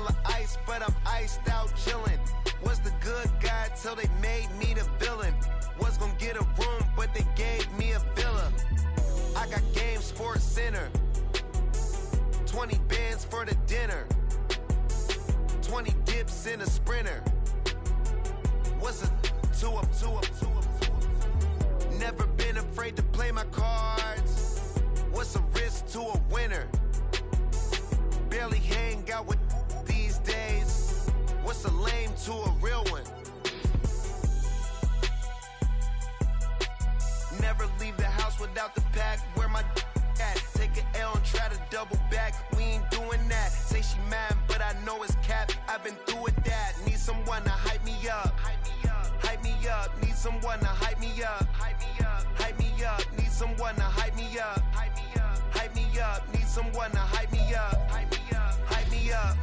vanilla ice, but I'm iced out chillin'. Was the good guy till they made me the villain. Was gonna get a room, but they gave me a villa. I got game, Sports Center. 20 bands for the dinner. 20 dips in a sprinter. What's a two up? Never been afraid to play my cards. What's a risk to a winner? Barely hang out with these days. What's a lame to a real one? Never leave the house without the pack. Where my at? Take an L and try to double back. We ain't doing that. Say she mad, but I know it's cap. I've been through with that. Need someone to hype me up. Hype me up. Need someone to hype me up. Hype me up. Need someone to hype me up. Hype me up. Need someone to hype me up. Hype me up.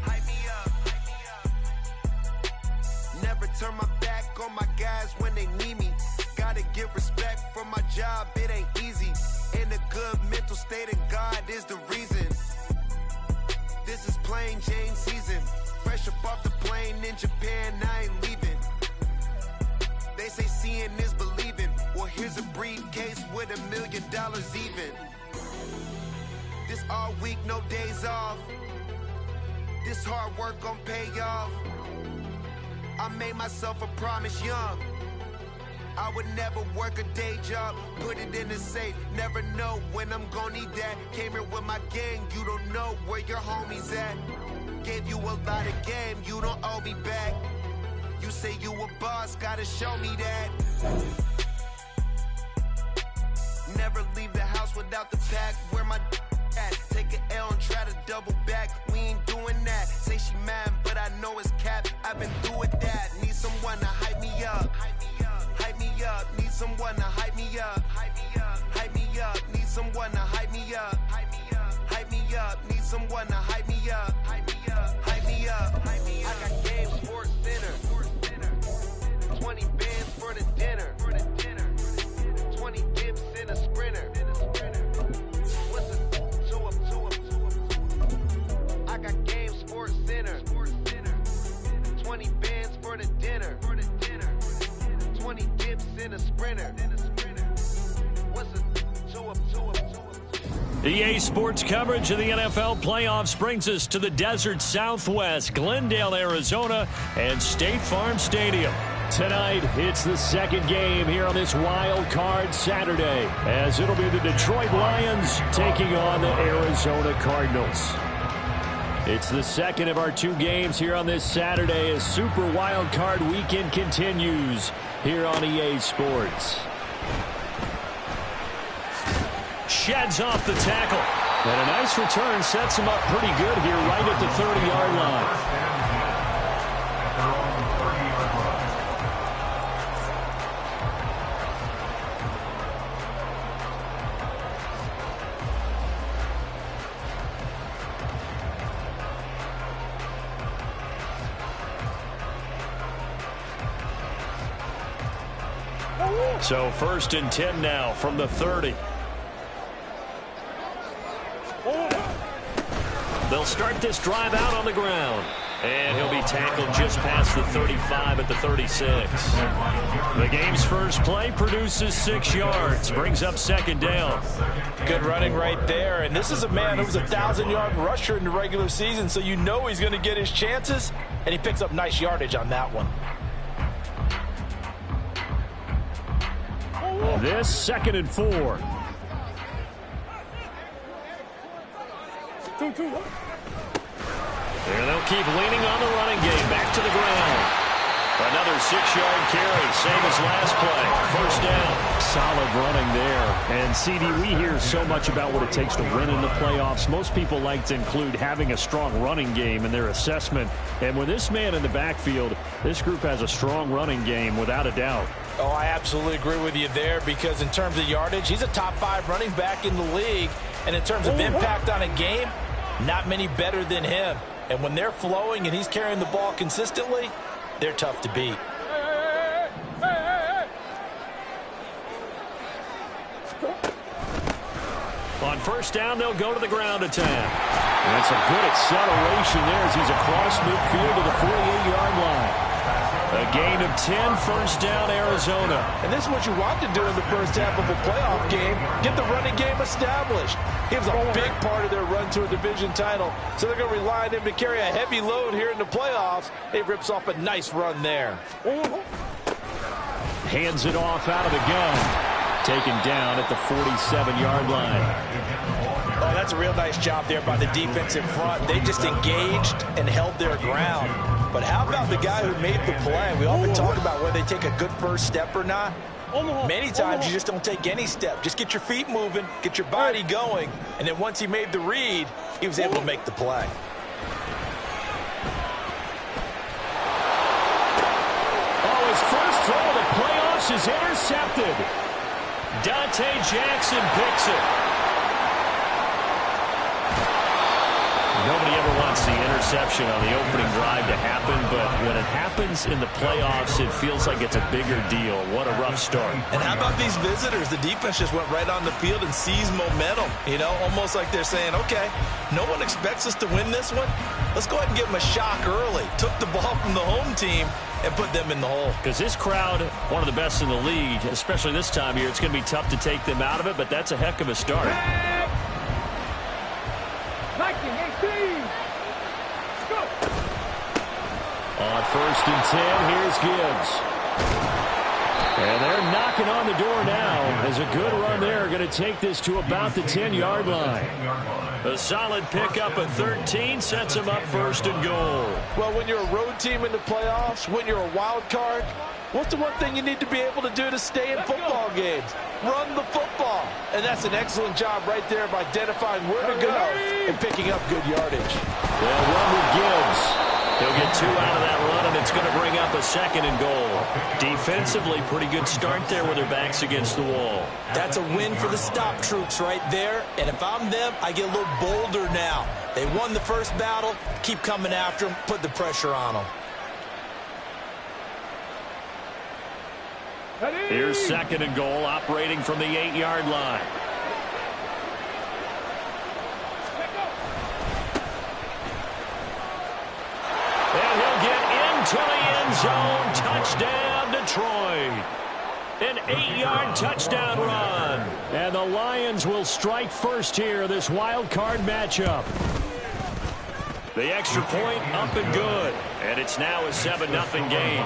Never turn my back on my guys when they need me. Gotta get respect for my job, it ain't easy. In a good mental state, and God is the reason. This is plain Jane season. Fresh up off the plane in Japan, I ain't leaving. They say seeing is believing. Well, here's a briefcase with $1 million even. This all week, no days off. This hard work gon' pay off. I made myself a promise young. I would never work a day job, put it in the safe. Never know when I'm gon' need that. Came here with my gang, you don't know where your homies at. Gave you a lot of game, you don't owe me back. You say you a boss, gotta show me that. Never leave the house without the pack. Where my at? Take an L and try to double back. We ain't doing that. Say she mad, but I know it's cap. I've been through with that. Need someone to hype me up. Hype me up. Need someone to hype me up. Hype me up. Need someone to hype me up. Hype me up. Need someone to hype me up. Hype me up. I got game, Sports Center. 20 bands for the dinner. 20 dips in a sprinter. What's a two up? I got game, Sports Center. 20 bands for the dinner. 20 dips in a sprinter. What's a two up? EA Sports coverage of the NFL playoffs brings us to the desert Southwest, Glendale, Arizona, and State Farm Stadium. Tonight, it's the second game here on this wild card Saturday, as it'll be the Detroit Lions taking on the Arizona Cardinals. It's the second of our two games here on this Saturday as Super Wild Card Weekend continues here on EA Sports. Sheds off the tackle. And a nice return sets him up pretty good here right at the 30-yard line. So 1st and 10 now from the 30. They'll start this drive out on the ground. And he'll be tackled just past the 35 at the 36. The game's first play produces 6 yards. Brings up 2nd down. Good running right there. And this is a man who was a 1,000-yard rusher in the regular season, so you know he's going to get his chances. And he picks up nice yardage on that one. This 2nd and 4. And they'll keep leaning on the running game. Back to the ground. Another 6-yard carry. Same as last play. 1st down. Solid running there. And, CD, we hear so much about what it takes to win in the playoffs. Most people like to include having a strong running game in their assessment. And with this man in the backfield, this group has a strong running game without a doubt. Oh, I absolutely agree with you there because in terms of yardage, he's a top 5 running back in the league. And in terms of impact on a game, not many better than him. And when they're flowing and he's carrying the ball consistently, they're tough to beat. On first down, they'll go to the ground attack. And that's a good acceleration there as he's across midfield to the 48-yard line. A gain of 10, first down, Arizona. And this is what you want to do in the first half of a playoff game. Get the running game established. He was a big part of their run to a division title. So they're going to rely on him to carry a heavy load here in the playoffs. He rips off a nice run there. Hands it off out of the gun. Taken down at the 47-yard line. Oh, that's a real nice job there by the defensive front. They just engaged and held their ground. But how about the guy who made the play? We often talk about whether they take a good first step or not. Many times you just don't take any step. Just get your feet moving, get your body going, and then once he made the read, he was able to make the play. Oh, his first throw of the playoffs is intercepted. Dante Jackson picks it. Nobody ever wants the interception on the opening drive to happen, but when it happens in the playoffs, it feels like it's a bigger deal. What a rough start. And how about these visitors? The defense just went right on the field and seized momentum. You know, almost like they're saying, okay, no one expects us to win this one. Let's go ahead and give them a shock early. Took the ball from the home team and put them in the hole. Because this crowd, one of the best in the league, especially this time of year, it's going to be tough to take them out of it, but that's a heck of a start. On first and 10, here's Gibbs. And they're knocking on the door now as a good run there. Going to take this to about the 10-yard line. A solid pickup at 13 sets them up first and goal. Well, when you're a road team in the playoffs, when you're a wild card, what's the one thing you need to be able to do to stay in football games? Run the football. And that's an excellent job right there of identifying where to go and picking up good yardage. They'll run with Gibbs. He'll get 2 out of that run, and it's going to bring up a second and goal. Defensively, pretty good start there with their backs against the wall. That's a win for the stop troops right there. And if I'm them, I get a little bolder now. They won the first battle. Keep coming after them. Put the pressure on them. Here's second and goal, operating from the 8-yard line. And he'll get into the end zone. Touchdown, Detroit. An 8-yard touchdown run. And the Lions will strike first here, this wild card matchup. The extra point up and good. And it's now a 7-0 game.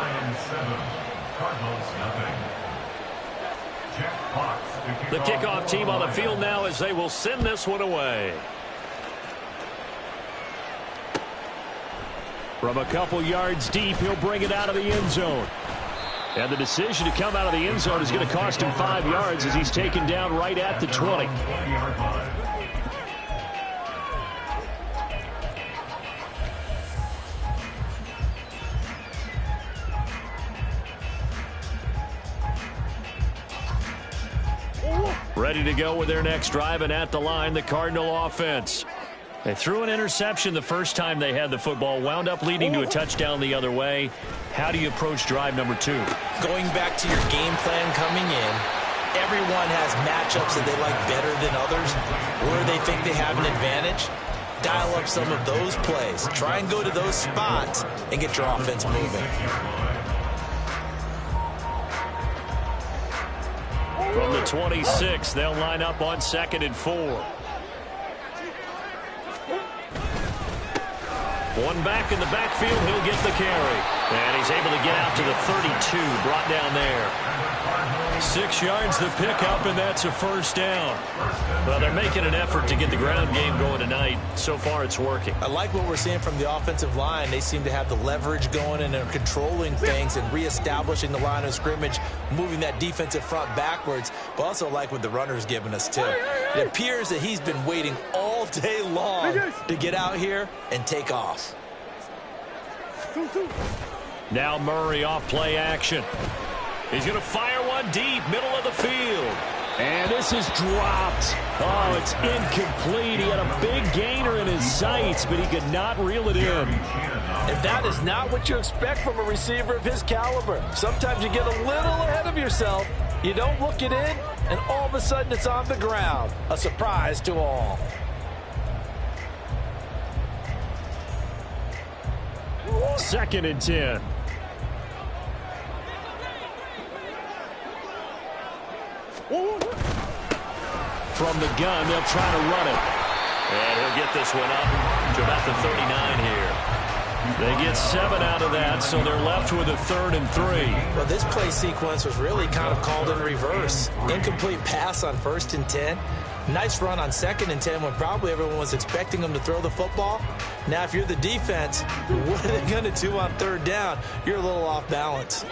The kickoff team on the field now as they will send this one away. From a couple yards deep, he'll bring it out of the end zone. And the decision to come out of the end zone is going to cost him 5 yards as he's taken down right at the 20. Ready to go with their next drive, and at the line, the Cardinal offense. They threw an interception the first time they had the football, wound up leading to a touchdown the other way. How do you approach drive number 2? Going back to your game plan coming in, everyone has matchups that they like better than others, where they think they have an advantage. Dial up some of those plays. Try and go to those spots and get your offense moving. From the 26, they'll line up on 2nd and 4. One back in the backfield, he'll get the carry. And he's able to get out to the 32, brought down there. 6 yards the pickup, and that's a first down. Well, they're making an effort to get the ground game going tonight. So far, it's working. I like what we're seeing from the offensive line. They seem to have the leverage going, and they're controlling things and reestablishing the line of scrimmage, moving that defensive front backwards, but also like what the runner's giving us, too. It appears that he's been waiting all day long to get out here and take off. Now Murray off play action. He's going to fire one deep, middle of the field. And this is dropped. Oh, it's incomplete. He had a big gainer in his sights, but he could not reel it in. And that is not what you expect from a receiver of his caliber. Sometimes you get a little ahead of yourself, You don't look it in, and all of a sudden it's on the ground. A surprise to all. Second and 10. From the gun, they'll try to run it. And he'll get this one up to about the 39 here. They get 7 out of that, so they're left with a 3rd and 3. Well, this play sequence was really kind of called in reverse. Incomplete pass on 1st and 10. Nice run on 2nd and 10 when probably everyone was expecting them to throw the football. Now, if you're the defense, what are they going to do on 3rd down? You're a little off balance.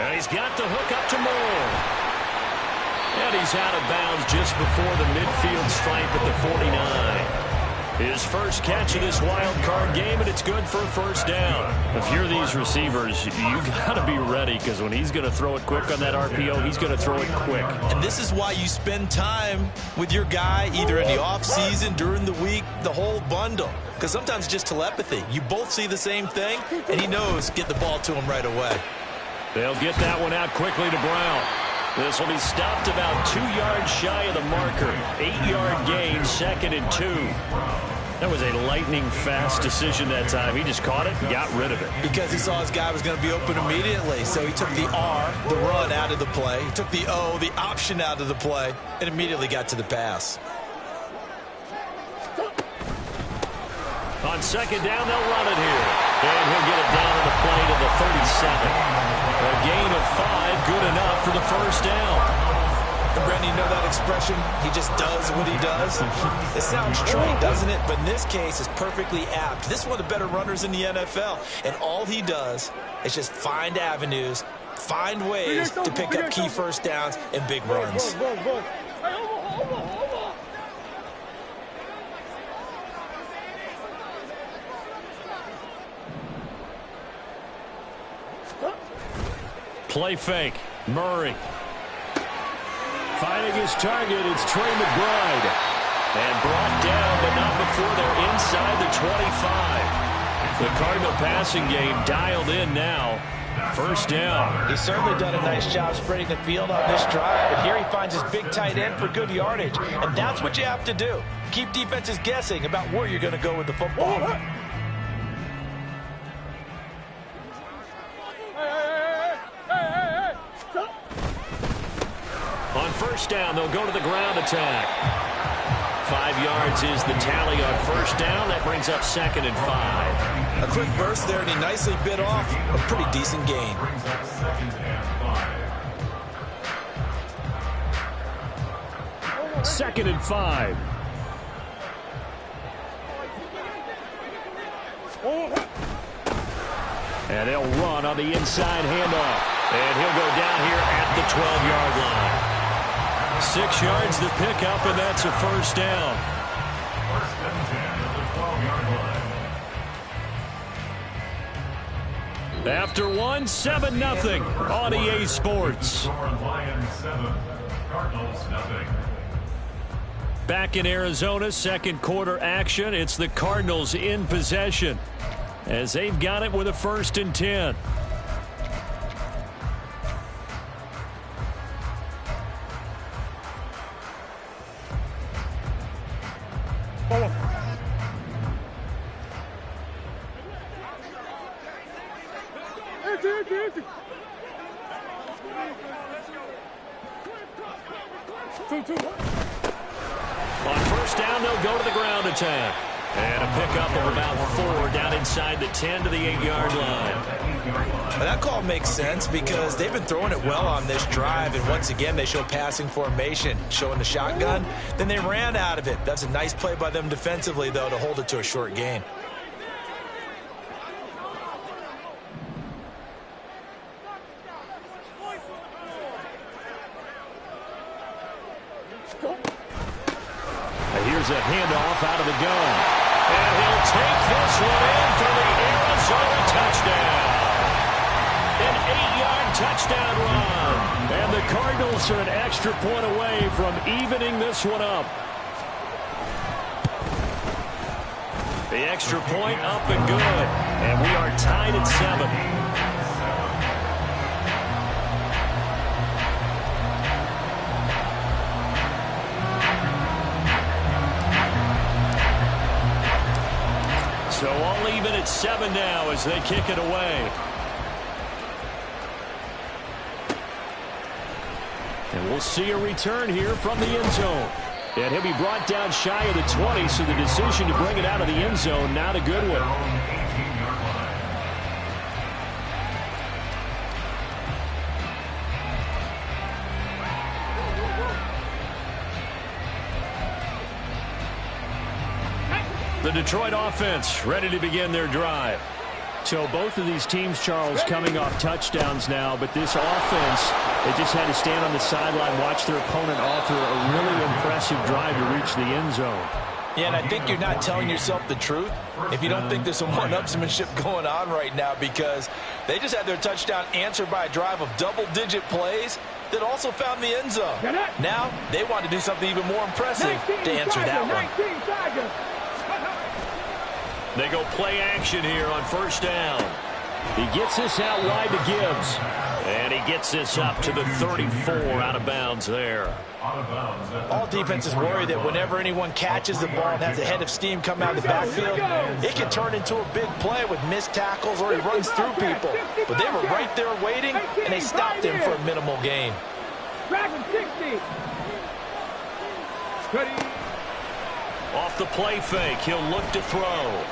And he's got the hook up to Moore. And he's out of bounds just before the midfield stripe at the 49. His first catch of this wild card game, and it's good for a 1st down. If you're these receivers, you got to be ready, because when he's going to throw it quick on that RPO, he's going to throw it quick. And this is why you spend time with your guy, either in the offseason, during the week, the whole bundle. Because sometimes just telepathy. You both see the same thing, and he knows get the ball to him right away. They'll get that one out quickly to Brown. This will be stopped about 2 yards shy of the marker. 8-yard gain, 2nd and 2. That was a lightning-fast decision that time. He just caught it and got rid of it. Because he saw his guy was going to be open immediately. So he took the R, the run, out of the play. He took the O, the option, out of the play, and immediately got to the pass. On 2nd down, they'll run it here. And he'll get it down on the play to the 37. A gain of 5, good enough for the 1st down. And Brandon, you know that expression? He just does what he does. It sounds trite, doesn't it? But in this case, it's perfectly apt. This is one of the better runners in the NFL. And all he does is just find avenues, find ways to pick up key 1st downs and big runs. Play fake. Murray. Finding his target, it's Trey McBride. And brought down, but not before they're inside the 25. The Cardinal passing game dialed in now. 1st down. He's certainly done a nice job spreading the field on this drive. And here he finds his big tight end for good yardage. And that's what you have to do. Keep defenses guessing about where you're going to go with the football. On 1st down, they'll go to the ground attack. 5 yards is the tally on 1st down. That brings up 2nd and 5. A quick burst there, and he nicely bit off a pretty decent gain. Second and 5. And they'll run on the inside handoff. And he'll go down here at the 12-yard line. 6 yards the pickup, and that's a 1st down. After 1, 7-0 on EA Sports. Back in Arizona, 2nd quarter action. It's the Cardinals in possession as they've got it with a 1st and 10. On 1st down, they'll go to the ground attack. And a pickup of about 4 down inside the 10 to the 8-yard line. Well, that call makes sense because they've been throwing it well on this drive. And once again, they show passing formation, showing the shotgun. Then they ran out of it. That's a nice play by them defensively, though, to hold it to a short gain. Here's a handoff out of the gun. And he'll take this one in for the Arizona touchdown. An 8-yard touchdown run. And the Cardinals are an extra point away from evening this one up. The extra point up and good. And we are tied at 7. So all even at 7 now as they kick it away. And we'll see a return here from the end zone. And he'll be brought down shy of the 20, so the decision to bring it out of the end zone, not a good one. The Detroit offense ready to begin their drive. So both of these teams, Charles, coming off touchdowns now, but this offense, they just had to stand on the sideline, watch their opponent author a really impressive drive to reach the end zone. Yeah, and I think you're not telling yourself the truth if you don't think there's some one-upsmanship going on right now, because they just had their touchdown answered by a drive of double-digit plays that also found the end zone. Now they want to do something even more impressive to answer that one. They go play action here on first down. He gets this out wide to Gibbs. And he gets this up to the 34 out of bounds there. All defenses worry that whenever anyone catches the ball and has a head of steam come out of the backfield, it can turn into a big play with missed tackles or he runs through people. But they were right there waiting, and they stopped him for a minimal gain. Off the play fake, he'll look to throw.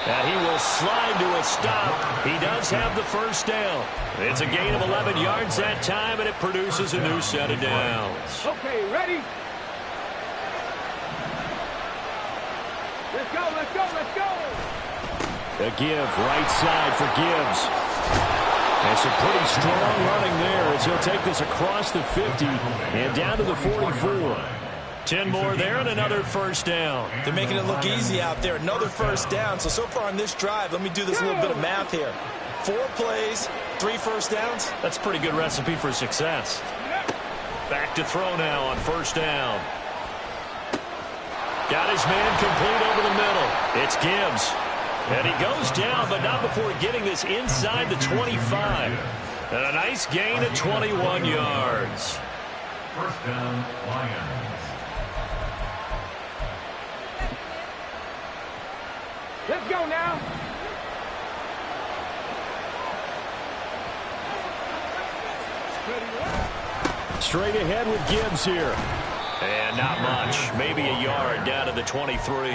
And he will slide to a stop. He does have the first down. It's a gain of 11 yards that time, and it produces a new set of downs. Okay, ready? Let's go, let's go, let's go. A give, right side for Gibbs. And some pretty strong running there as he'll take this across the 50 and down to the 44. 10 more there and another first down. They're making it look easy out there. Another first down. So far on this drive, let me do this little bit of math here. 4 plays, 3 first downs. That's a pretty good recipe for success. Back to throw now on first down. Got his man complete over the middle. It's Gibbs. And he goes down, but not before getting this inside the 25. And a nice gain of 21 yards. First down, Lions. Let's go now. Straight ahead with Gibbs here. And not much. Maybe a yard down to the 23.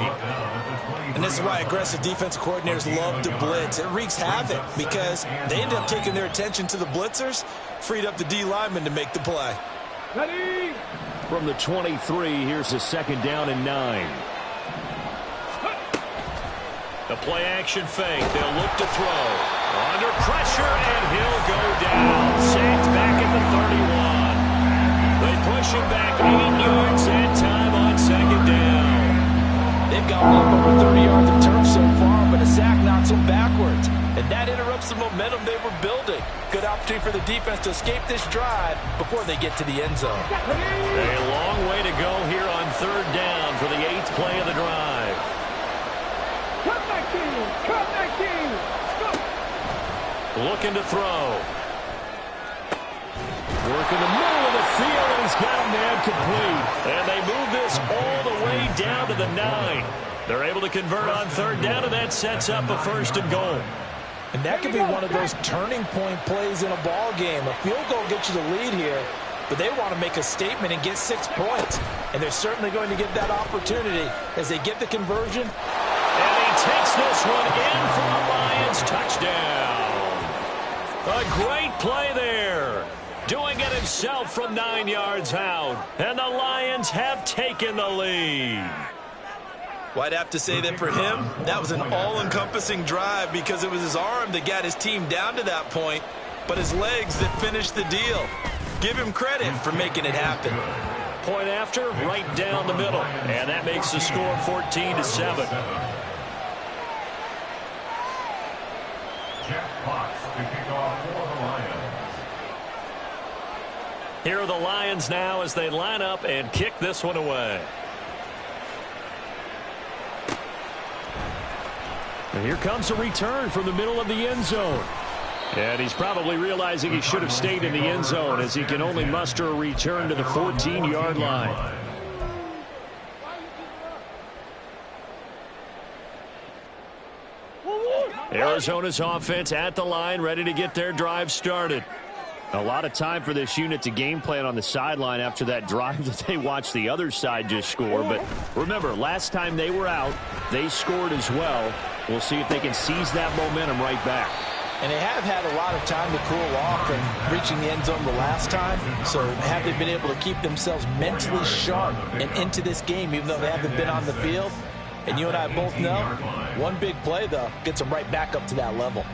And this is why aggressive defensive coordinators love to blitz. It wreaks havoc because they end up taking their attention to the blitzers, freed up the D lineman to make the play. Ready? From the 23, here's a second down and 9. The play action fake. They'll look to throw. Under pressure, and he'll go down. Sacked back at the 31. They push him back 8 yards that time on second down. They've got up over 30 yards of turf so far, but a sack knocks them backwards. And that interrupts the momentum they were building. Good opportunity for the defense to escape this drive before they get to the end zone. A long way to go here on third down for the 8th play of the drive. Cut back in. Cut back in. Looking to throw. Working the middle of the field, and he's got a man complete. And they move this all the way down to the 9. They're able to convert on third down, and that sets up a first and goal. And that could be one of those turning point plays in a ball game. A field goal gets you the lead here, but they want to make a statement and get 6 points. And they're certainly going to get that opportunity as they get the conversion. And he takes this one in for a Lions touchdown. A great play there. Doing it himself from 9 yards out. And the Lions have taken the lead. Well, I'd have to say that for him, that was an all-encompassing drive because it was his arm that got his team down to that point, but his legs that finished the deal. Give him credit for making it happen. Point after, right down the middle. And that makes the score 14-7. Jeff Fox to kick off for the Lions. Here are the Lions now as they line up and kick this one away. And here comes a return from the middle of the end zone. And he's probably realizing he should have stayed in the end zone as he can only muster a return to the 14-yard line. Arizona's offense at the line, ready to get their drive started. A lot of time for this unit to game plan on the sideline after that drive that they watched the other side just score. But remember, last time they were out, they scored as well. We'll see if they can seize that momentum right back. And they have had a lot of time to cool off from reaching the end zone the last time. So have they been able to keep themselves mentally sharp and into this game, even though they haven't been on the field? And you and I both know, one big play, though, gets them right back up to that level.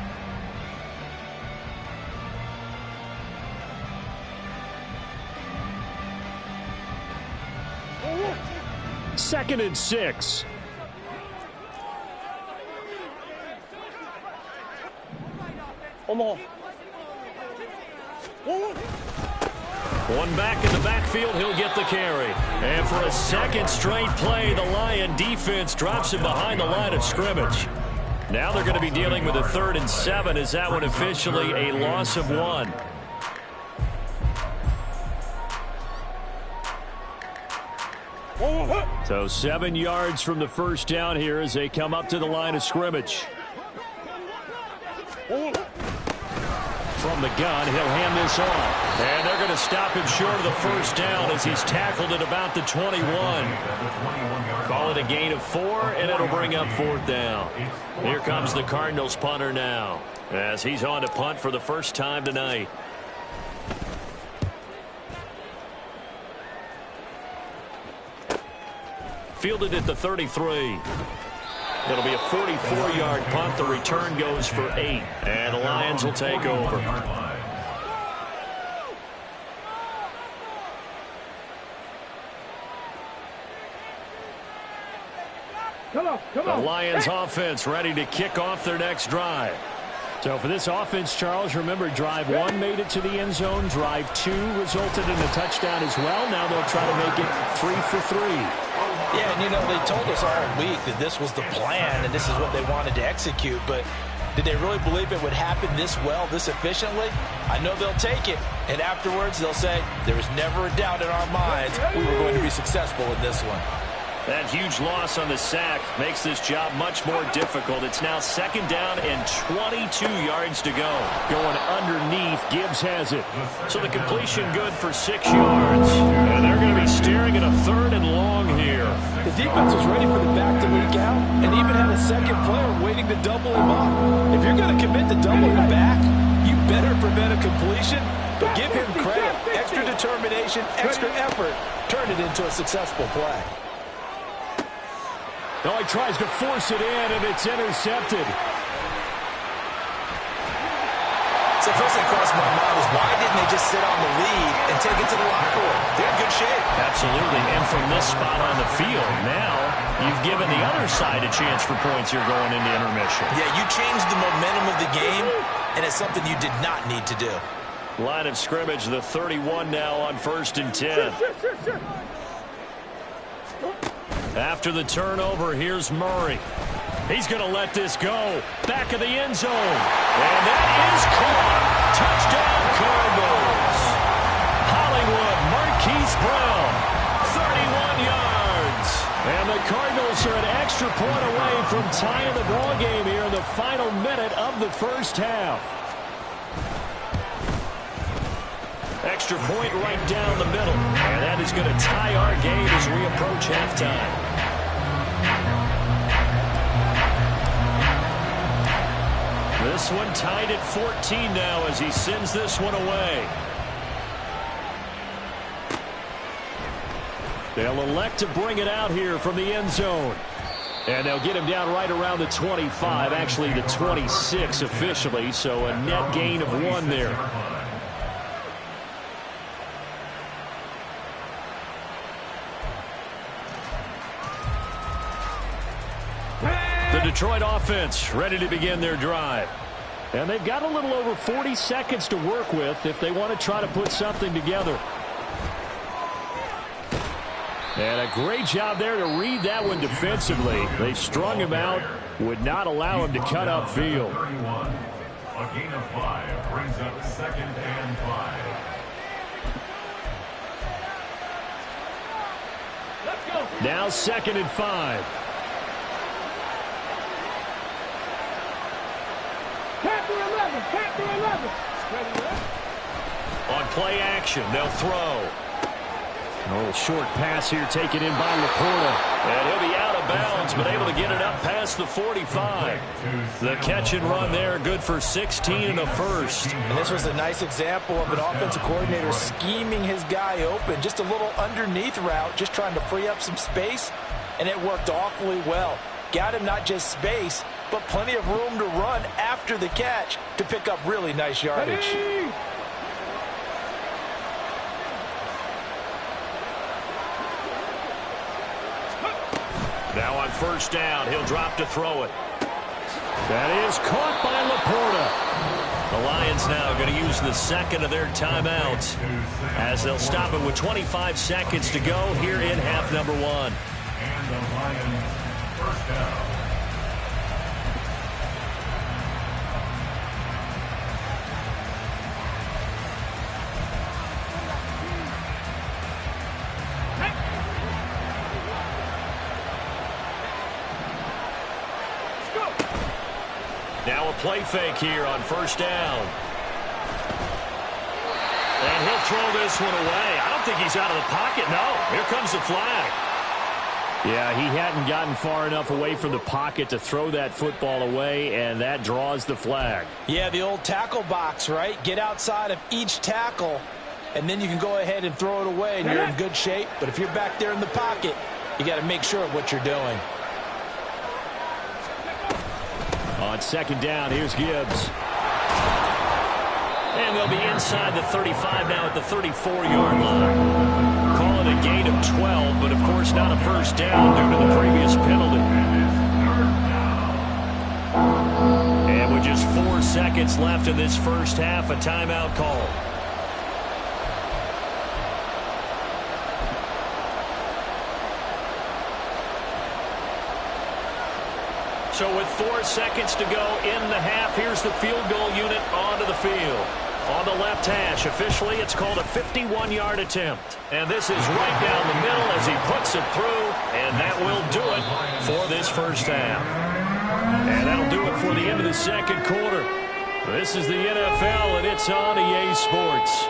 Second and 6. One back in the backfield, he'll get the carry. And for a second straight play, the Lion defense drops him behind the line of scrimmage. Now they're going to be dealing with a 3rd and 7. Is that one officially a loss of 1? So 7 yards from the first down here as they come up to the line of scrimmage. From the gun, he'll hand this off. And they're going to stop him short of the first down as he's tackled at about the 21. Call it a gain of 4, and it'll bring up 4th down. Here comes the Cardinals punter now as he's on to punt for the first time tonight. Fielded at the 33. It'll be a 44-yard punt. The return goes for 8. And the Lions will take over. The Lions offense ready to kick off their next drive. So for this offense, Charles, remember drive 1 made it to the end zone. Drive 2 resulted in a touchdown as well. Now they'll try to make it 3 for 3. Yeah, and you know, they told us all week that this was the plan and this is what they wanted to execute, but did they really believe it would happen this well, this efficiently? I know they'll take it, and afterwards they'll say, there was never a doubt in our minds we were going to be successful in this one. That huge loss on the sack makes this job much more difficult. It's now 2nd down and 22 yards to go. Going underneath, Gibbs has it. So the completion good for 6 yards. And they're going to be staring at a 3rd and long here. The defense was ready for the back to leak out and even had a second player waiting to double him up. If you're going to commit to double him back, you better prevent a completion, but give him credit. Extra determination, extra effort, turn it into a successful play. Oh, he tries to force it in, and it's intercepted. So first thing crossed my mind was, why didn't they just sit on the lead and take it to the locker room? They're in good shape. Absolutely, and from this spot on the field, now you've given the other side a chance for points here going into intermission. Yeah, you changed the momentum of the game, and it's something you did not need to do. Line of scrimmage, the 31 now on 1st and 10. After the turnover, here's Murray. He's going to let this go. Back of the end zone. And that is caught. Touchdown, Cardinals. Hollywood, Marquise Brown, 31 yards. And the Cardinals are an extra point away from tying the ball game here in the final minute of the first half. Extra point right down the middle. And that is going to tie our game as we approach halftime. This one tied at 14 now as he sends this one away. They'll elect to bring it out here from the end zone. And they'll get him down right around the 25, actually the 26 officially, so a net gain of 1 there. The Detroit offense ready to begin their drive. And they've got a little over 40 seconds to work with if they want to try to put something together. And a great job there to read that one defensively. They strung him out, would not allow him to cut upfield. 31. A gain of 5 brings up 2nd and 5. Now 2nd and 5. Captain 11, Captain 11. On play action, they'll throw. A little short pass here taken in by Laporta. And he'll be out of bounds, but able to get it up past the 45. The catch and run there, good for 16 and a first. And this was a nice example of an offensive coordinator scheming his guy open. Just a little underneath route, just trying to free up some space, and it worked awfully well. Got him not just space, but plenty of room to run after the catch to pick up really nice yardage. Ready? Now on first down, he'll drop to throw it. That is caught by Laporta. The Lions now going to use the second of their timeouts as they'll stop it with 25 seconds to go here in half number 1. And the Lions first down. Now a play fake here on first down. And he'll throw this one away. I don't think he's out of the pocket. No, here comes the flag. Yeah, he hadn't gotten far enough away from the pocket to throw that football away, and that draws the flag. Yeah, the old tackle box, right? Get outside of each tackle, and then you can go ahead and throw it away, and you're in good shape. But if you're back there in the pocket, you got to make sure of what you're doing. On second down, here's Gibbs. And they'll be inside the 35 now at the 34-yard line. Call it a gain of 12, but of course not a first down due to the previous penalty. And with just 4 seconds left in this first half, a timeout call. So with 4 seconds to go in the half, here's the field goal unit onto the field. On the left hash, officially, it's called a 51-yard attempt. And this is right down the middle as he puts it through, and that will do it for this first half. And that'll do it for the end of the second quarter. This is the NFL, and it's on EA Sports.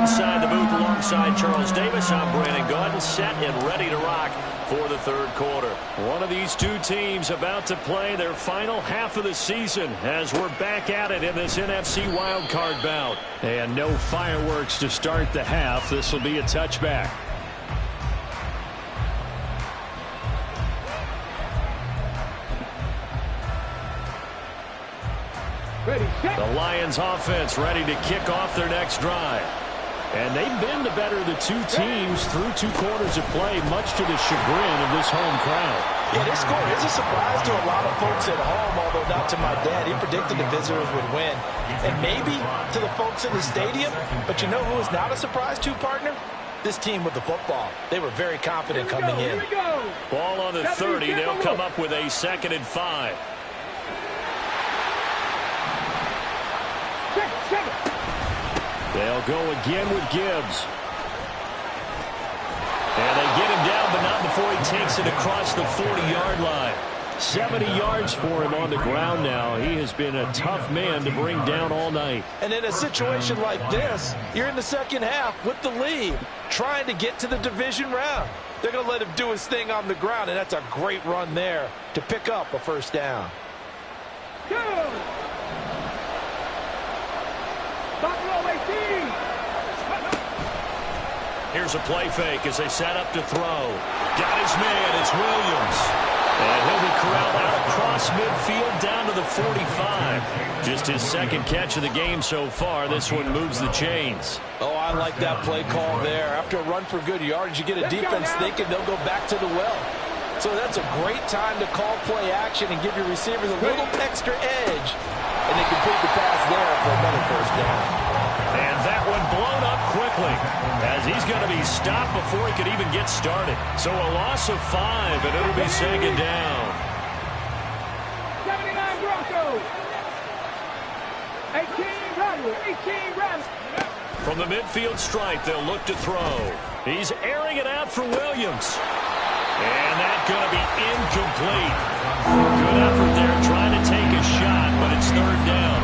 Inside the booth alongside Charles Davis, I'm Brandon Gaudin, set and ready to rock for the third quarter. One of these two teams about to play their final half of the season as we're back at it in this NFC wildcard bout. And no fireworks to start the half. This will be a touchback. Ready, set. The Lions offense ready to kick off their next drive. And they've been the better of the two teams through 2 quarters of play, much to the chagrin of this home crowd. Yeah, this score is a surprise to a lot of folks at home, although not to my dad. He predicted the visitors would win. And maybe to the folks in the stadium, but you know who is not a surprise to, partner? This team with the football. They were very confident coming in. Ball on the 30. They'll come up with a 2nd and 5. They'll go again with Gibbs. And they get him down, but not before he takes it across the 40-yard line. 70 yards for him on the ground now. He has been a tough man to bring down all night. And in a situation like this, you're in the second half with the lead, trying to get to the division round. They're going to let him do his thing on the ground, and that's a great run there to pick up a first down. Good. Here's a play fake as they set up to throw. Got his man. It's Williams. And he'll be corralled out across midfield down to the 45. Just his second catch of the game so far. This one moves the chains. Oh, I like that play call there. After a run for good yardage, you get a defense thinking they'll go back to the well. So that's a great time to call play action and give your receivers a little extra edge. And they complete the pass there for another first down. And that one blown up quickly as he's going to be stopped before he could even get started. So a loss of 5, and it'll be second down. 79 Broncos. 18 Rebels. 18 Rebels. From the midfield stripe, they'll look to throw. He's airing it out for Williams. And that's going to be incomplete. Good effort there trying to take a shot, but it's third down.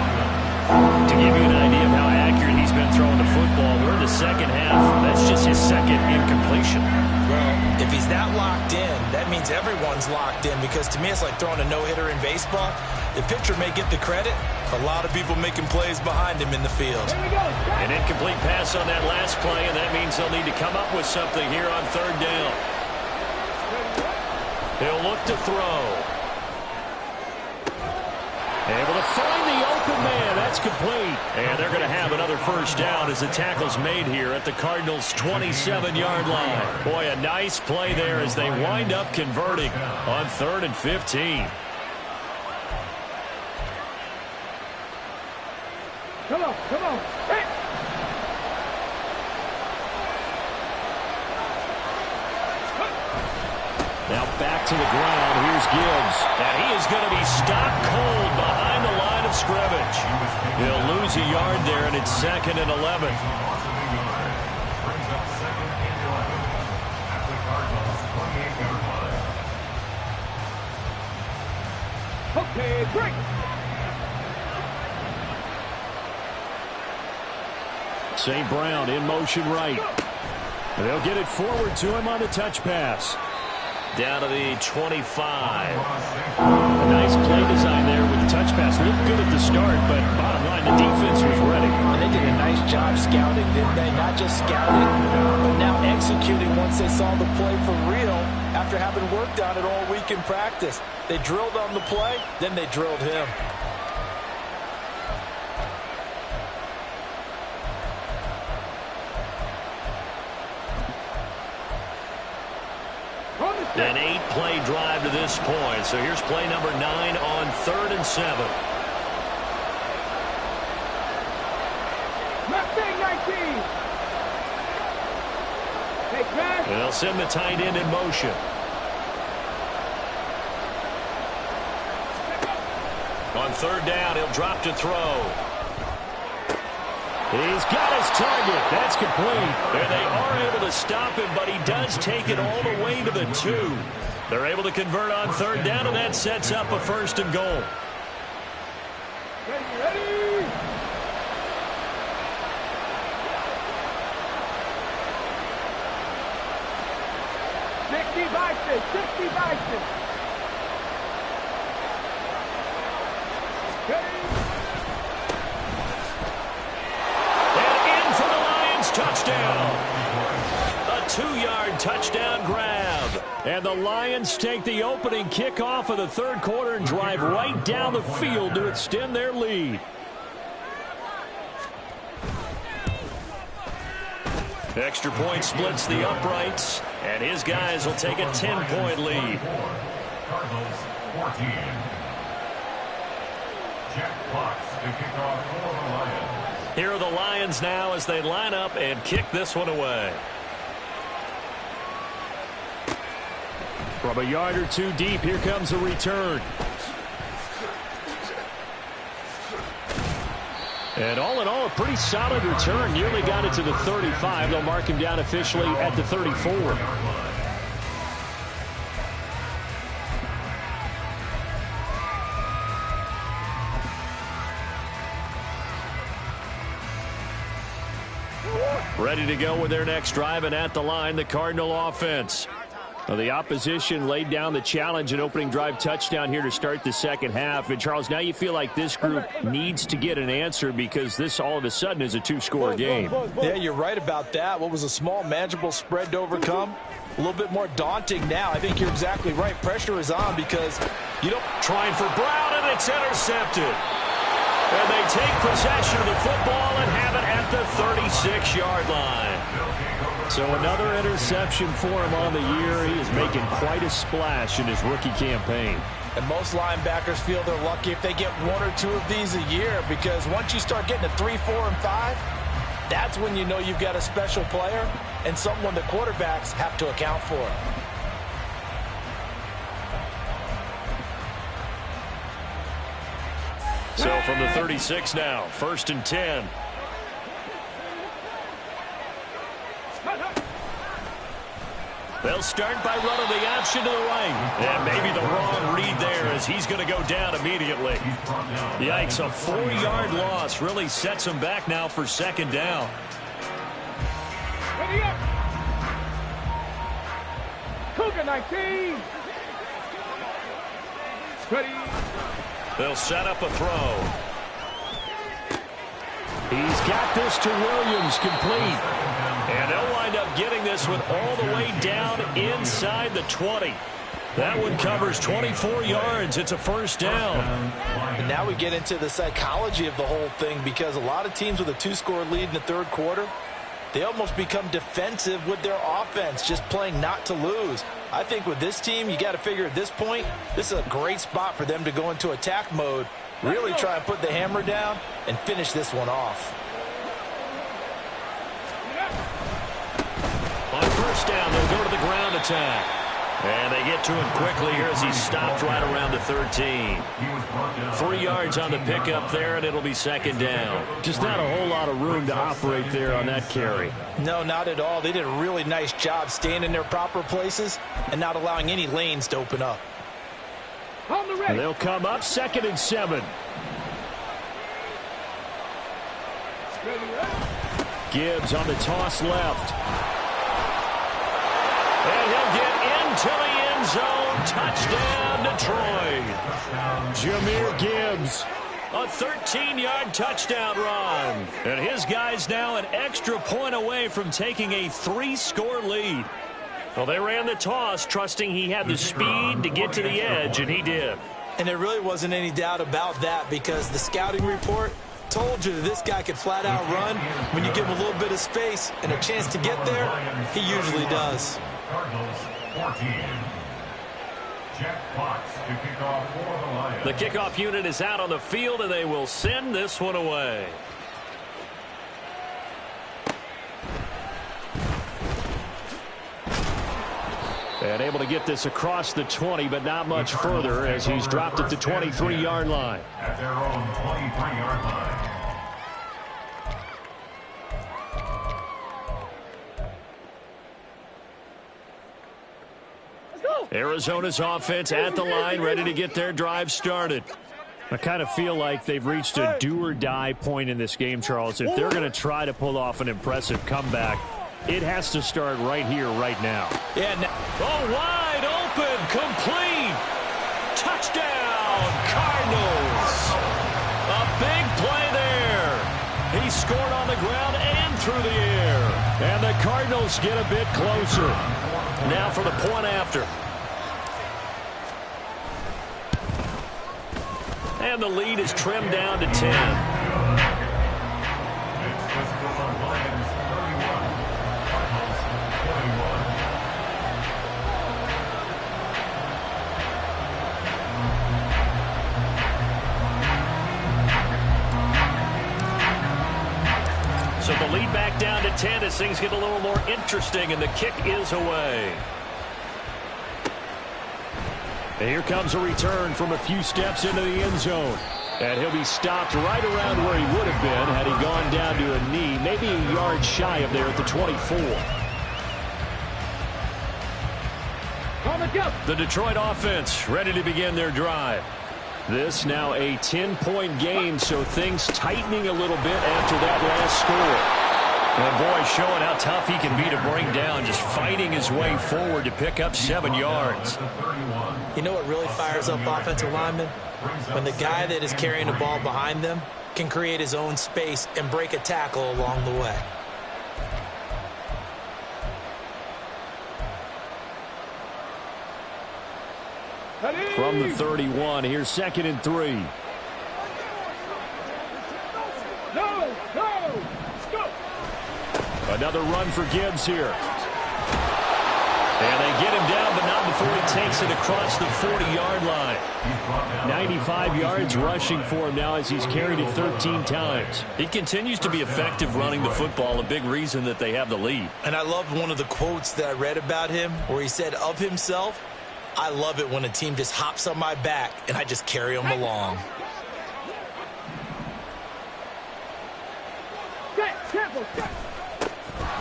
To give you an idea of how accurate he's been throwing the football, we're in the second half. That's just his second incompletion. Well, if he's that locked in, that means everyone's locked in, because to me it's like throwing a no-hitter in baseball. The pitcher may get the credit. A lot of people making plays behind him in the field. An incomplete pass on that last play, and that means they'll need to come up with something here on third down. He'll look to throw. Able to find the open man. That's complete. And they're going to have another first down as the tackle's made here at the Cardinals' 27-yard line. Boy, a nice play there as they wind up converting on 3rd and 15. Come on, come on. Hey. Now back to the ground. Here's Gibbs. And he is going to be stopped cold behind the line of scrimmage. He'll lose a yard there, and it's 2nd and 11. Okay, break. St. Brown in motion right. And they'll get it forward to him on the touch pass. Down to the 25. A nice play design there with the touch pass. Looked good at the start, but bottom line, the defense was ready. And they did a nice job scouting, didn't they? Not just scouting, but now executing once they saw the play for real after having worked on it all week in practice. They drilled on the play, then they drilled him. An 8-play drive to this point. So here's play number 9 on 3rd and 7. Mustang 19. Hey, Crash. They'll send the tight end in motion. On 3rd down, he'll drop to throw. He's got his target. That's complete. And they are able to stop him, but he does take it all the way to the 2. They're able to convert on 3rd down, and that sets up a 1st and goal. Ready. 60 Bison. 60 Bison. Ready. Touchdown. A 2-yard touchdown grab. And the Lions take the opening kickoff of the 3rd quarter and drive right down the field to extend their lead. Extra point splits the uprights, and his guys will take a 10-point lead. Cardinals 14. Jack Fox to kick off for the Lions. Here are the Lions now as they line up and kick this one away. From a yard or 2 deep, here comes a return. And all in all, a pretty solid return. Nearly got it to the 35. They'll mark him down officially at the 34. Ready to go with their next drive, and at the line, the Cardinal offense. Well, the opposition laid down the challenge and opening drive touchdown here to start the second half. And, Charles, now you feel like this group needs to get an answer because this all of a sudden is a 2-score game. Yeah, you're right about that. What was a small, manageable spread to overcome? A little bit more daunting now. I think you're exactly right. Pressure is on because you don't... Trying for Brown, and it's intercepted. And they take possession of the football and have it at the 36-yard line. So another interception for him on the year. He is making quite a splash in his rookie campaign. And most linebackers feel they're lucky if they get 1 or 2 of these a year, because once you start getting to 3, 4, and 5, that's when you know you've got a special player and someone the quarterbacks have to account for. So from the 36 now, 1st and 10. They'll start by running the option to the right. And maybe the wrong read there as he's going to go down immediately. Yikes, a 4-yard loss really sets him back now for 2nd down. Ready up. Cougar 19. Ready. They'll set up a throw. He's got this to Williams, complete. And they'll wind up getting this one all the way down inside the 20. That one covers 24 yards. It's a 1st down. And now we get into the psychology of the whole thing, because a lot of teams with a 2-score lead in the 3rd quarter, they almost become defensive with their offense, just playing not to lose. I think with this team, you got to figure at this point, this is a great spot for them to go into attack mode, really try and put the hammer down and finish this one off. On 1st down, they'll go to the ground attack. And they get to him quickly here as he stopped right around the 13. 3 yards on the pickup there, and it'll be 2nd down. Just not a whole lot of room to operate there on that carry. No, not at all. They did a really nice job staying in their proper places and not allowing any lanes to open up. And they'll come up 2nd and 7. Gibbs on the toss left. And he'll get into the end zone. Touchdown, Detroit. Jahmyr Gibbs. A 13-yard touchdown run. And his guy's now an extra point away from taking a 3-score lead. Well, they ran the toss, trusting he had the speed to get to the edge, and he did. And there really wasn't any doubt about that, because the scouting report told you that this guy could flat out run. When you give him a little bit of space and a chance to get there, he usually does. Cardinals 14. Jack Fox to kick off for the Lions. The kickoff unit is out on the field, and they will send this one away. And able to get this across the 20, but not much further as he's dropped it to 23-yard line. At their own 23-yard line. Arizona's offense at the line, ready to get their drive started. I kind of feel like they've reached a do-or-die point in this game, Charles. If they're going to try to pull off an impressive comeback, it has to start right here, right now. Yeah. Wide open, complete. Touchdown, Cardinals. A big play there. He scored on the ground and through the air. And the Cardinals get a bit closer. Now for the point after. And the lead is trimmed down to 10. It's the Lions 31, Cardinals 21. So the lead back down to 10 as things get a little more interesting, and the kick is away. And here comes a return from a few steps into the end zone. And he'll be stopped right around where he would have been had he gone down to a knee, maybe a yard shy of there at the 24. The Detroit offense ready to begin their drive. This now a 10-point game, so things tightening a little bit after that last score. And boy, showing how tough he can be to bring down, just fighting his way forward to pick up 7 yards. You know what really fires up offensive linemen? When the guy that is carrying the ball behind them can create his own space and break a tackle along the way. From the 31, here's 2nd and 3. Another run for Gibbs here. And they get him down, but not before he takes it across the 40-yard line. 95 yards rushing for him now as he's carried it 13 times. He continues to be effective running the football, a big reason that they have the lead. And I love one of the quotes that I read about him where he said of himself, "I love it when a team just hops on my back and I just carry them along."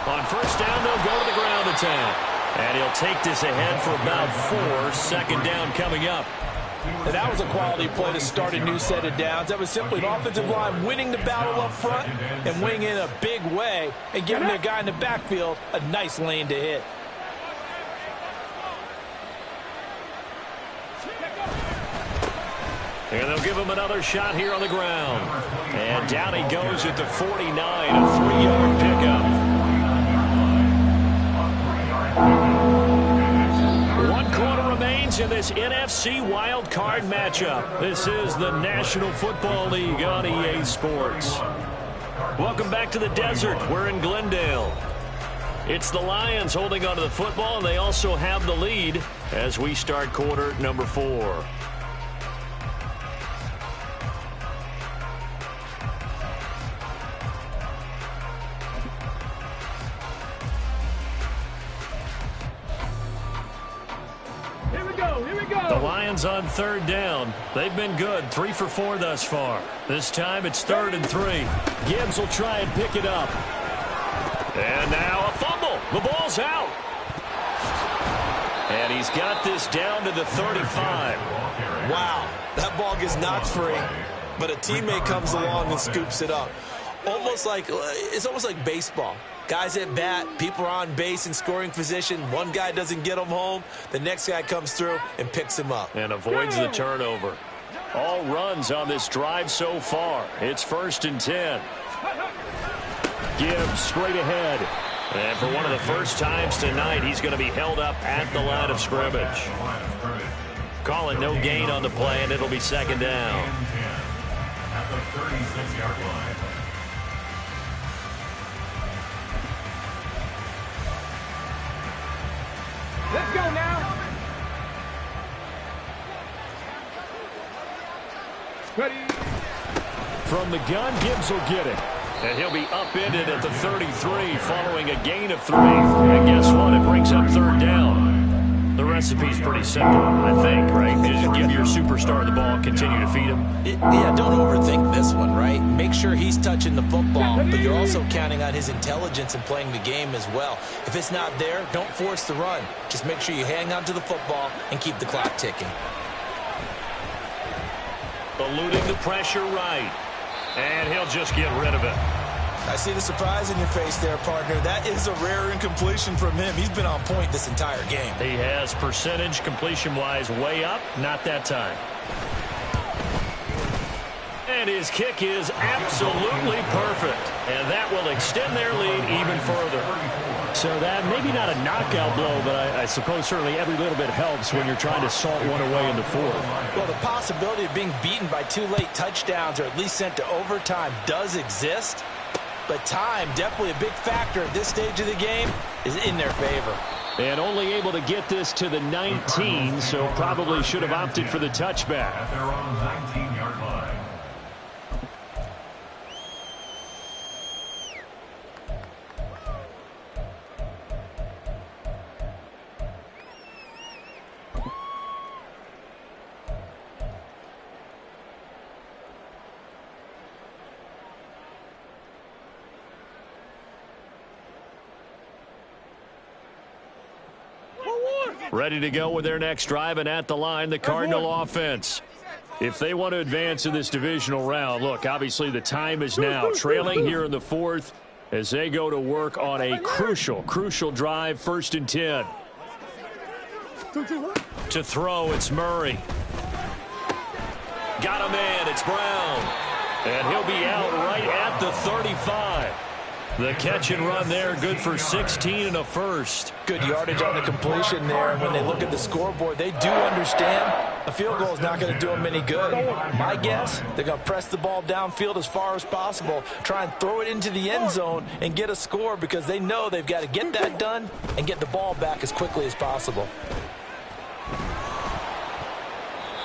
On first down, they'll go to the ground attack. And he'll take this ahead for about 4. Second down coming up. And that was a quality play to start a new set of downs. That was simply an offensive line winning the battle up front and winning in a big way and giving their guy in the backfield a nice lane to hit. And they'll give him another shot here on the ground. And down he goes at the 49, a 3-yard pickup. 1 quarter remains in this NFC Wild Card matchup. This is the National Football League on EA Sports. Welcome back to the desert. We're in Glendale. It's the Lions holding onto the football, and they also have the lead as we start quarter number 4. The Lions on third down. They've been good, 3 for 4 thus far. This time it's 3rd and 3. Gibbs will try and pick it up. And now a fumble. The ball's out. And he's got this down to the 35. Wow, that ball gets knocked free, but a teammate comes along and scoops it up. It's almost like baseball. Guys at bat, people are on base in scoring position. One guy doesn't get him home. The next guy comes through and picks him up. And avoids the turnover. All runs on this drive so far. It's 1st and 10. Gibbs straight ahead. And for one of the first times tonight, he's going to be held up at the line of scrimmage. Call it no gain on the play, and it'll be 2nd down. At the 36-yard line. Let's go now. Ready. From the gun, Gibbs will get it. And he'll be upended at the 33 following a gain of 3. And guess what? It brings up 3rd down. The recipe's pretty simple, I think, right? You just give your superstar the ball and continue to feed him. Yeah, don't overthink this one, right? Make sure he's touching the football, but you're also counting on his intelligence in playing the game as well. If it's not there, don't force the run. Just make sure you hang on to the football and keep the clock ticking. Eluding the pressure right. And he'll just get rid of it. I see the surprise in your face there, partner. That is a rare incompletion from him. He's been on point this entire game. He has percentage completion-wise way up. Not that time. And his kick is absolutely perfect. And that will extend their lead even further. So that maybe not a knockout blow, but I suppose certainly every little bit helps when you're trying to salt one away in the 4th. Well, the possibility of being beaten by 2 late touchdowns or at least sent to overtime does exist. But time, definitely a big factor at this stage of the game, is in their favor. And only able to get this to the 19, so probably should have opted for the touchback. At their own 19-yard line. Ready to go with their next drive, and at the line, the Cardinal offense. If they want to advance in this divisional round, look, obviously the time is now. Trailing here in the 4th as they go to work on a crucial drive, 1st and 10. To throw, it's Murray. Got him in, it's Brown. And he'll be out right at the 35. The catch and run there, good for 16 and a first. Good yardage on the completion there. And when they look at the scoreboard, they do understand A field goal is not going to do them any good. My guess, they're going to press the ball downfield as far as possible, try and throw it into the end zone and get a score because they know they've got to get that done and get the ball back as quickly as possible.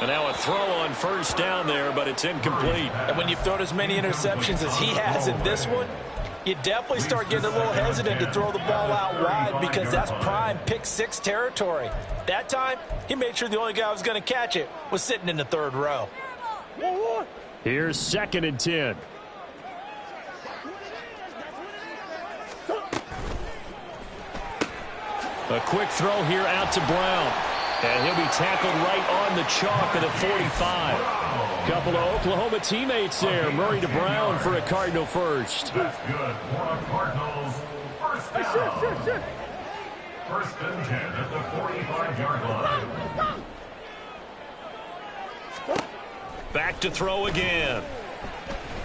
And now a throw on first down there, but it's incomplete. And when you've thrown as many interceptions as he has in this one, you definitely start getting a little hesitant to throw the ball out wide because that's prime pick-6 territory. That time, he made sure the only guy who was going to catch it was sitting in the third row. Here's 2nd and 10. A quick throw here out to Brown. And he'll be tackled right on the chalk at the 45. Couple of Oklahoma teammates there. Murray to Brown for a Cardinal first. That's good for a Cardinals first down. First and 10 at the 45-yard line. Back to throw again.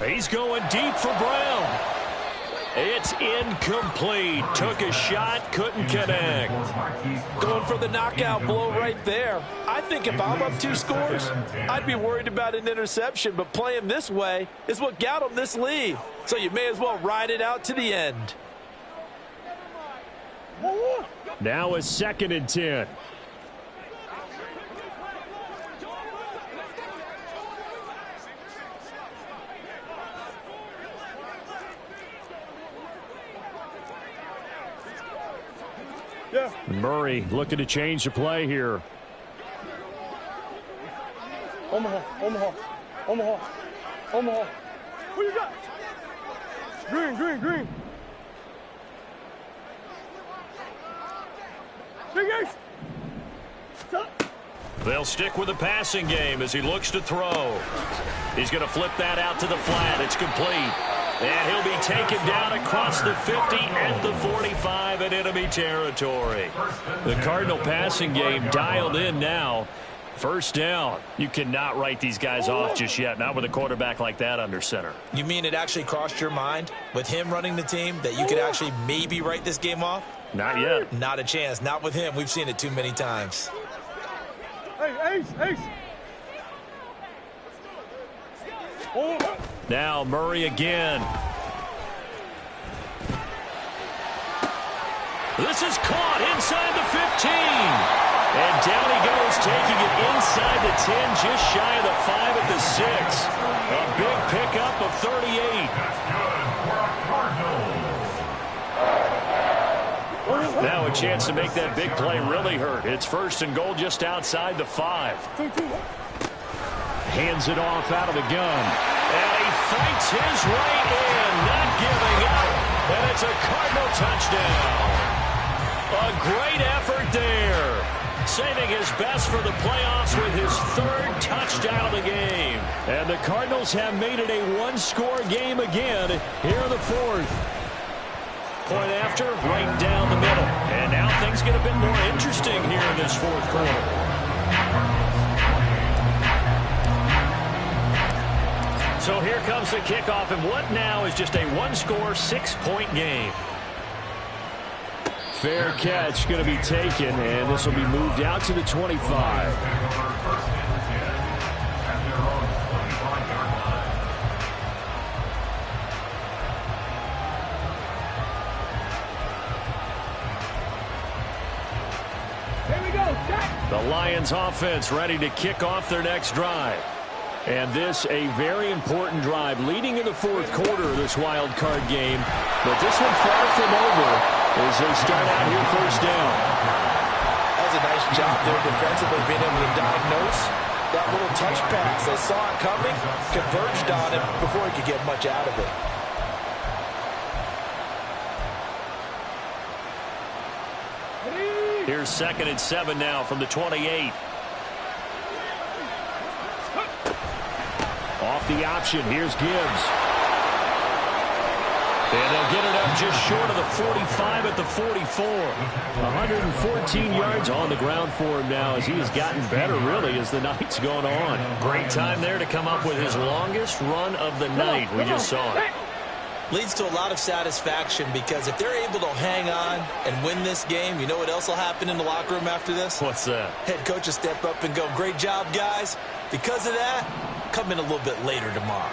He's going deep for Brown. It's incomplete. Took a shot, couldn't connect. Going for the knockout blow right there. I think if I'm up 2 scores, I'd be worried about an interception, but playing this way is what got him this lead. So you may as well ride it out to the end. Now a 2nd and 10. Murray looking to change the play here. Omaha. What you got? Green. Big Ace. They'll stick with the passing game as he looks to throw. He's going to flip that out to the flat. It's complete. And he'll be taken down across the 50 at the 45 in enemy territory. The Cardinal passing game dialed in now. First down. You cannot write these guys off just yet, not with a quarterback like that under center. You mean it actually crossed your mind with him running the team that you could actually maybe write this game off? Not yet. Not a chance. Not with him. We've seen it too many times. Hey, Ace. Now Murray again. This is caught inside the 15. And down he goes, taking it inside the 10, just shy of the 5 at the 6. A big pickup of 38. That's good for a Cardinals. Now a chance to make that big play really hurt. It's 1st and goal just outside the 5. Hands it off out of the gun. And he fights his way in, not giving up. And it's a Cardinal touchdown. A great effort there. Saving his best for the playoffs with his 3rd touchdown of the game. And the Cardinals have made it a 1-score game again here in the 4th. Point after, right down the middle. And now things get a bit more interesting here in this 4th quarter. So here comes the kickoff, and what now is just a 1-score, 6-point game. Fair catch going to be taken, and this will be moved out to the 25. Here we go, Jack. The Lions offense ready to kick off their next drive. And this a very important drive leading in the 4th quarter of this wild card game. But this one far from over as they start out here first down. That was a nice job there defensively, being able to diagnose that little touch pass. They saw it coming, converged on him before he could get much out of it. Here's 2nd and 7 now from the 28. Off the option, here's Gibbs. And they'll get it up just short of the 45 at the 44. 114 yards on the ground for him now as he has gotten better, really, as the night's gone on. Great time there to come up with his longest run of the night. We just saw it. Leads to a lot of satisfaction because if they're able to hang on and win this game, you know what else will happen in the locker room after this? What's that? Head coach will step up and go, great job, guys. Because of that, come in a little bit later tomorrow.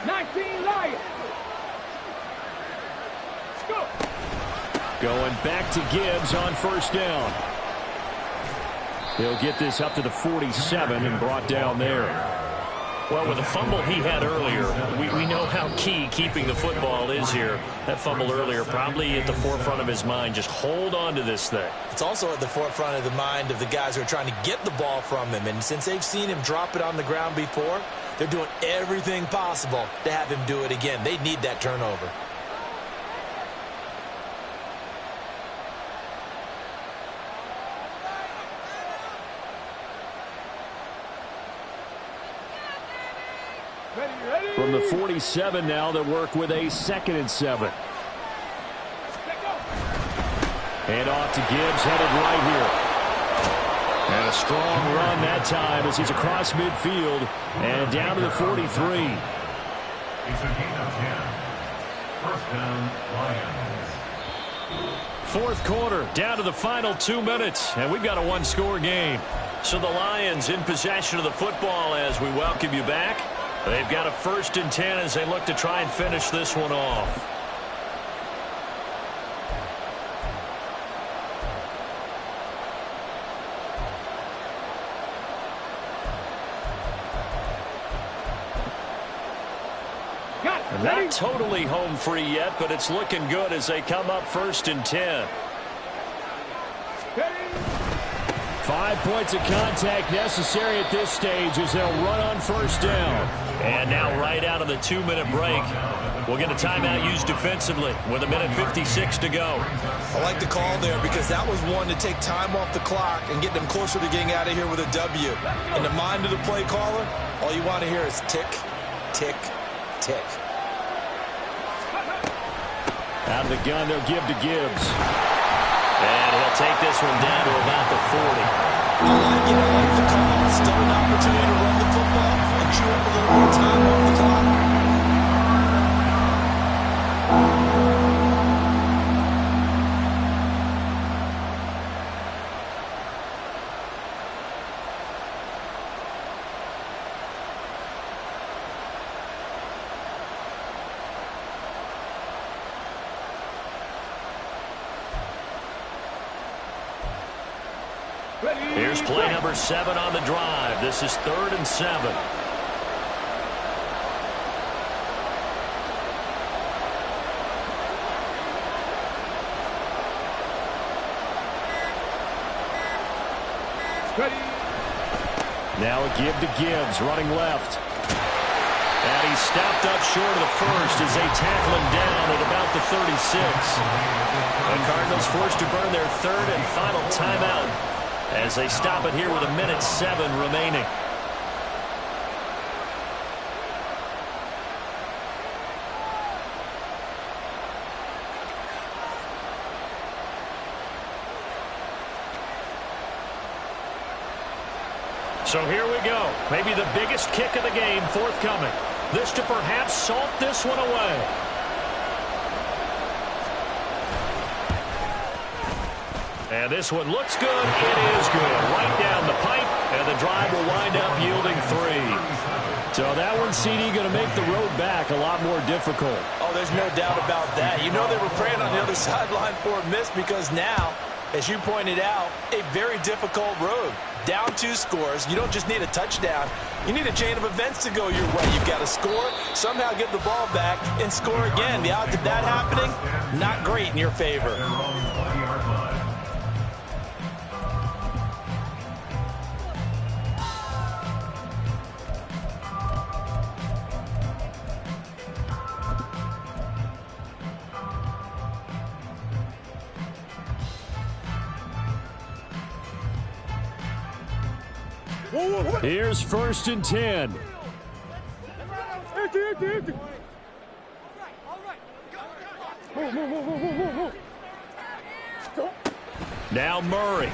19 Lions. Go. Going back to Gibbs on first down. He'll get this up to the 47 and brought down there. Well, with the fumble he had earlier, we know how key keeping the football is here. That fumble earlier probably at the forefront of his mind. Just hold on to this thing. It's also at the forefront of the mind of the guys who are trying to get the ball from him. And since they've seen him drop it on the ground before, they're doing everything possible to have him do it again. They need that turnover. From the 47 now, they work with a 2nd and 7. And off to Gibbs, headed right here. And a strong run that time as he's across midfield and down to the 43. It's a gain of 10. First down, Lions. Fourth quarter, down to the final 2 minutes, and we've got a one-score game. So the Lions in possession of the football as we welcome you back. They've got a 1st and 10 as they look to try and finish this one off. Not totally home free yet, but it's looking good as they come up 1st and 10. 5 points of contact necessary at this stage as they'll run on first down. And now right out of the 2-minute break, we'll get a timeout used defensively with 1:56 to go. I like the call there because that was one to take time off the clock and get them closer to getting out of here with a W. In the mind of the play caller, all you want to hear is tick, tick, tick. Out of the gun, they'll give to Gibbs. And he'll take this one down to about the 40. I like it. I like the call. Still an opportunity to run the football and chew up a little more time off the clock. Here's play number 7 on the drive. This is 3rd and 7. Now a give to Gibbs, running left. And he's stopped up short of the 1st as they tackle him down at about the 36. The Cardinals forced to burn their 3rd and final timeout as they stop it here with 1:07 remaining. So here we go. Maybe the biggest kick of the game forthcoming. This to perhaps salt this one away. And this one looks good. It is good. Right down the pipe, and the drive will wind up yielding 3. So that one, CD, going to make the road back a lot more difficult. Oh, there's no doubt about that. You know they were praying on the other sideline for a miss because now, as you pointed out, a very difficult road. Down 2 scores. You don't just need a touchdown. You need a chain of events to go your way. You've got to score, somehow get the ball back, and score again. The odds of that happening, not great in your favor. Here's 1st and 10. Now Murray.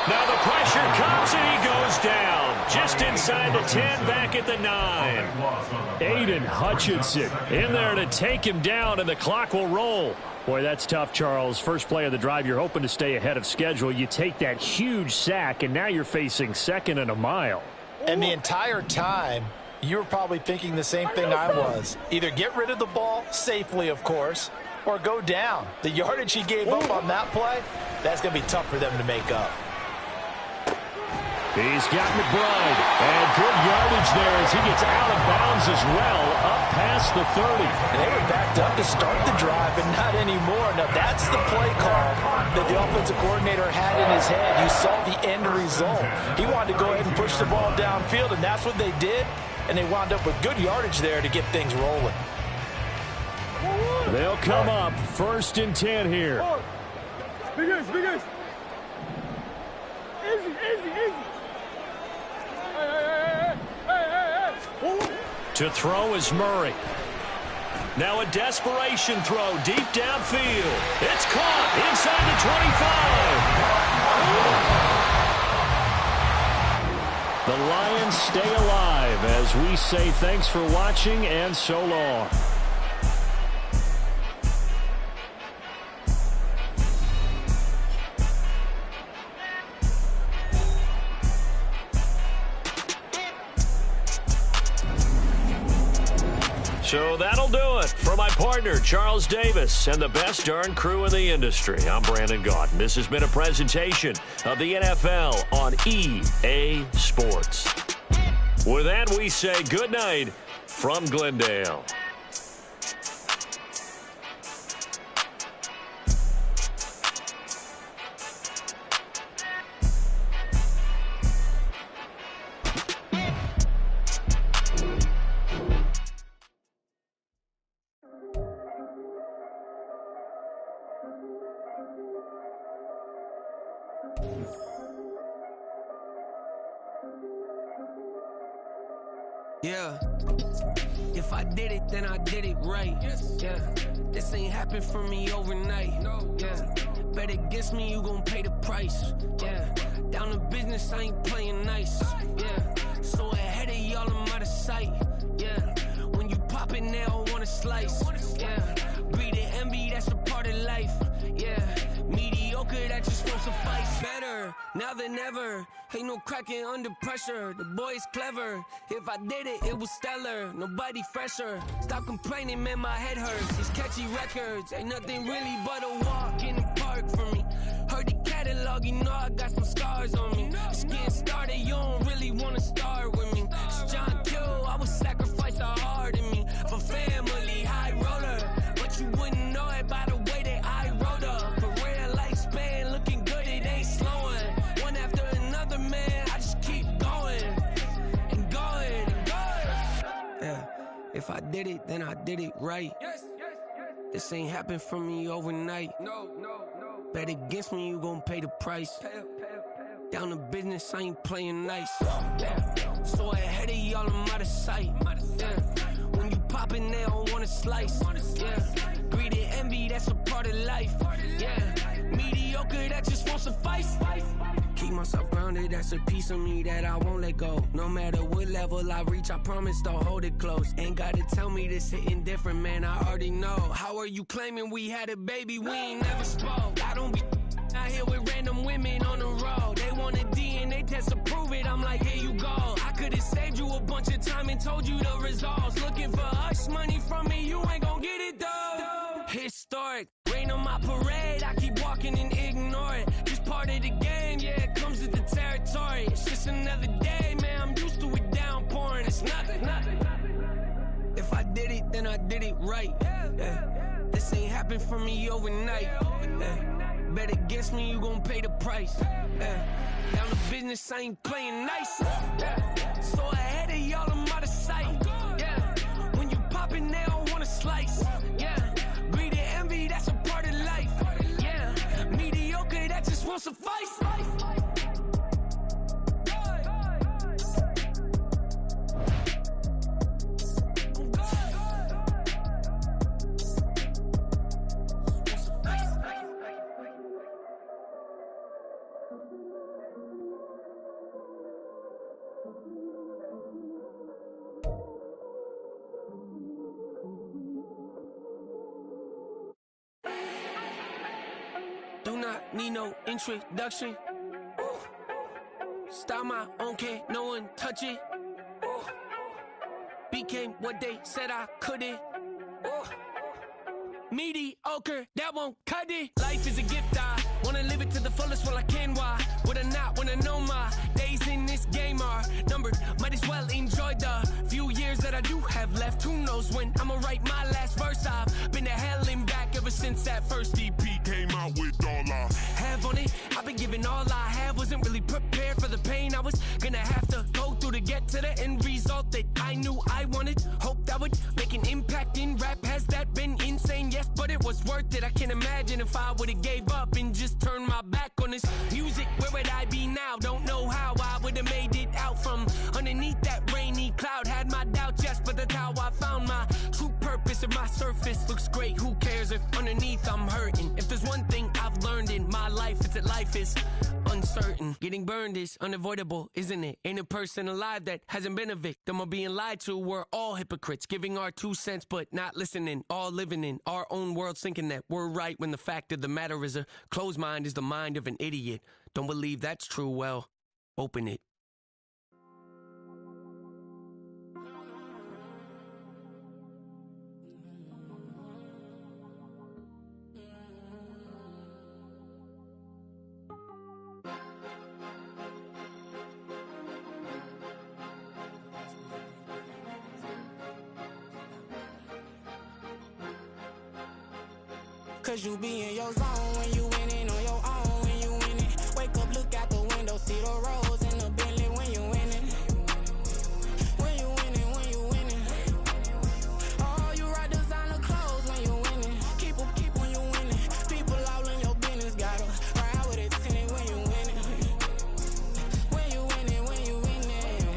Now the pressure comes and he goes down just inside inside the 10, back at the 9. Aiden Hutchinson in there to take him down, and the clock will roll. Boy, that's tough, Charles. First play of the drive, you're hoping to stay ahead of schedule. You take that huge sack, and now you're facing 2nd and a mile. And the entire time, you were probably thinking the same thing I was. Either get rid of the ball, safely of course, or go down. The yardage he gave up on that play, that's going to be tough for them to make up. He's got McBride, and good yardage there as he gets out of bounds as well, up past the 30. And they were backed up to start the drive, but not anymore. Now, that's the play call that the offensive coordinator had in his head. You saw the end result. He wanted to go ahead and push the ball downfield, and that's what they did, and they wound up with good yardage there to get things rolling. They'll come up 1st and 10 here. Big ace, big ace. Easy, easy, easy. To throw is Murray. Now a desperation throw deep downfield. It's caught inside the 25. The Lions stay alive as we say thanks for watching and so long. So that'll do it for my partner, Charles Davis, and the best darn crew in the industry. I'm Brandon Gaudin. This has been a presentation of the NFL on EA Sports. With that, we say good night from Glendale. Yeah, if I did it, then I did it right. Yeah, this ain't happened for me overnight. Yeah, bet against me, you gon' pay the price. Yeah, down to business, I ain't playing nice. Yeah, so ahead of y'all, I'm out of sight. Yeah, when you poppin', they don't wanna slice. Yeah, greed and envy, that's a part of life. Yeah, mediocre, that just won't suffice. Better now than ever. Ain't no cracking under pressure. The boy's clever. If I did it, it was stellar. Nobody fresher. Stop complaining, man, my head hurts. These catchy records ain't nothing really but a walk in the park for me. Heard the catalog, you know I got some scars on me. It's getting started, you don't really wanna start with me. It's John Kill, I would sacrifice a heart in me for family, high roller. But you wouldn't know it by the way that I wrote up. For real lifespan, looking good, it ain't slowing. One after another, man, I just keep going and going and going. Yeah, if I did it, then I did it right. This ain't happened for me overnight. No. Bet against me, you gon' pay the price. Down to business, I ain't playing nice. Yeah, so ahead of y'all, I'm out of sight. Yeah, when you poppin', they don't wanna slice. Yeah, greed and envy, that's a part of life. Yeah, mediocre, that just won't suffice. Keep myself grounded, that's a piece of me that I won't let go. No matter what level I reach, I promise to hold it close. Ain't gotta tell me this hitting different, man, I already know. How are you claiming we had a baby, we ain't never spoke? I don't be out here with random women on the road. They want a DNA test to prove it, I'm like, here you go. I could've saved you a bunch of time and told you the results. Looking for hush money from me, you ain't gon' get it though. Historic, rain on my parade, I keep walking and ignore it. Just part of the game, yeah, it comes with the territory. It's just another day, man, I'm used to it downpouring. It's nothing. If I did it, then I did it right. Yeah. This ain't happened for me overnight. Yeah. Bet against me, you gon' pay the price. Yeah. Down to business, I ain't playing nice. Yeah. So ahead of y'all, I'm out of sight. Yeah. When you poppin', they don't wanna slice. Yeah. Greed and envy, that's a part of life. Yeah. Mediocre, that just won't suffice. Do not need no introduction. Ooh. Style my own, can't no one touch it. Ooh. Became what they said I couldn't. Ooh. Mediocre, that won't cut it. Life is a gift, I wanna live it to the fullest while I can. Why would I not wanna know my days in this game are numbered? Might as well enjoy the few years that I do have left. Who knows when I'ma write my last verse? I've been to hell and back ever since that first EP came out with all I have on it. I've been giving all I have, wasn't really prepared for the pain I was gonna have to go through to get to the end result that I knew I wanted. Hoped I would make an impact in rap. Has that been insane? Yes, but it was worth it. I can't imagine if I would've gave up and just turned my back on this music. Where would I be now? Don't know how I would've made it out from underneath that rainy cloud. Had my doubts, yes, but that's how I found my true purpose. If my surface looks great, who cares if underneath I'm hurting? If there's one thing I've learned in my life, it's that life is uncertain. Getting burned is unavoidable, isn't it? Ain't a person alive that hasn't been a victim of being lied to. We're all hypocrites, giving our 2 cents but not listening. All living in our own world, thinking that we're right when the fact of the matter is a closed mind is the mind of an idiot. Don't believe that's true? Well, open it. Cause you be in your zone when you winning on your own when you winning. Wake up, look out the window, see the roads in the Bentley when you winning. When you winning, when you winning. Oh, you rock designer clothes when you winning. Keep when you winning. People all in your business, gotta ride with it tinted when you winning. When you winning, when you winning.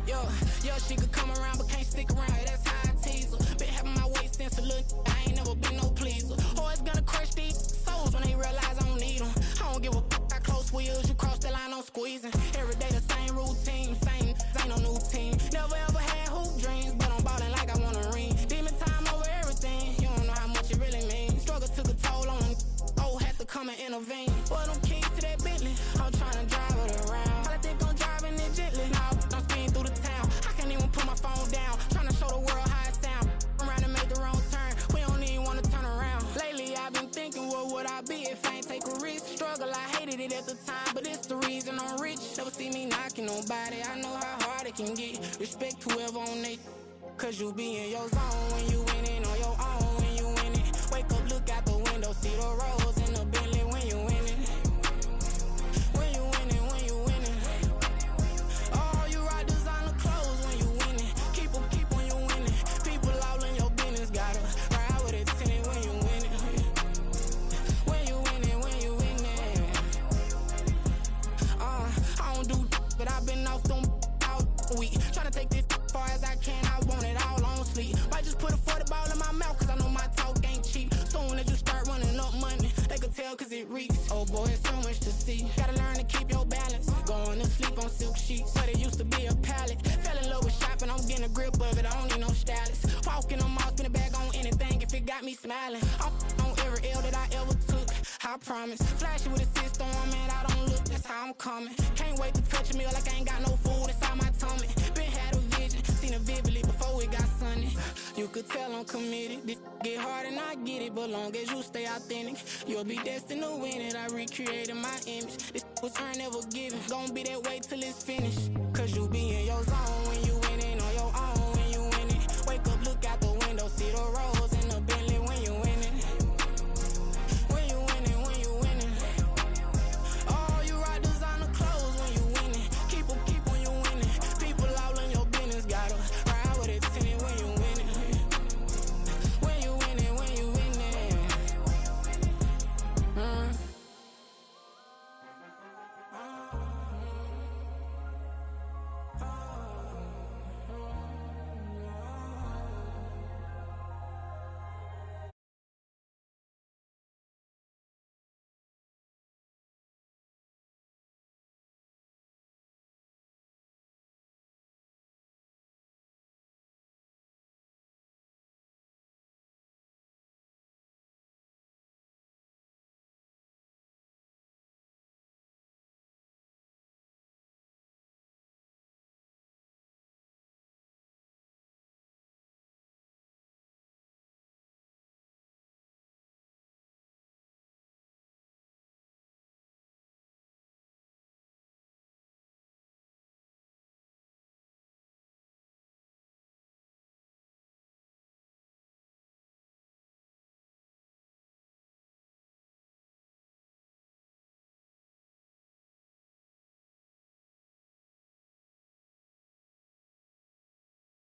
Yo, she could come around but can't stick around, that's how I tease her. Been having my waist since a little, I ain't never been no pleaser. Always gonna crush these souls when they realize I don't need them. I don't give a f***, I close wheels, you cross the line, I'm squeezing. Every day the same routine, same, ain't no new team. Never ever had hoop dreams, but I'm ballin' like I want a ring. Demon time over everything, you don't know how much it really means. Struggle took a toll on them, oh, had to come and intervene. Boy, them keys to that Bentley, I'm tryna drive it around. I think I'm driving it gently, now I'm speeding through the town. I can't even put my phone down, tryna show the world how it sound. Around and make the wrong turn, we don't even wanna turn around. Lately I've been thinking, what would I be if I ain't take a risk? Struggle, I hated it at the time, but it's the reason I'm rich. Never see me knocking nobody, I know how hard it can get. Respect whoever on they, cause you be in your zone when you winning on your own when you winning. Wake up, look out the window, see the roads in the Bentley when you winning. When you winning, when you winning. Oh, you rock designer clothes when you winning. Keep when you winning. People all in your business, gotta ride with it tinted when you winning. When you winning, when you winning. I don't do but I've been off them all week. Tryna take this far as I can, I want it all on sleep. Might just put a 40 ball in my mouth, cause I know my talk ain't cheap. Soon as you start running up money, they could tell cause it reeks. Oh boy, it's so much to see. Gotta learn to keep your balance. Going to sleep on silk sheets, but it used to be a pallet. Fell in love with shopping, I'm getting a grip of it, I don't need no stylist. Walking on mall, spin a bag on anything if it got me smiling. I'm on every L that I ever took, I promise. Flashy with a system on, man, I don't look, that's how I'm coming. Can't wait to touch a meal like I ain't got no food inside my tummy. Been had a vision, seen it vividly before it got sunny. You could tell I'm committed, this get hard and I get it, but long as you stay authentic, you'll be destined to win it. I recreated my image, this was earned, never given. Gonna be that way till it's finished, cause you be in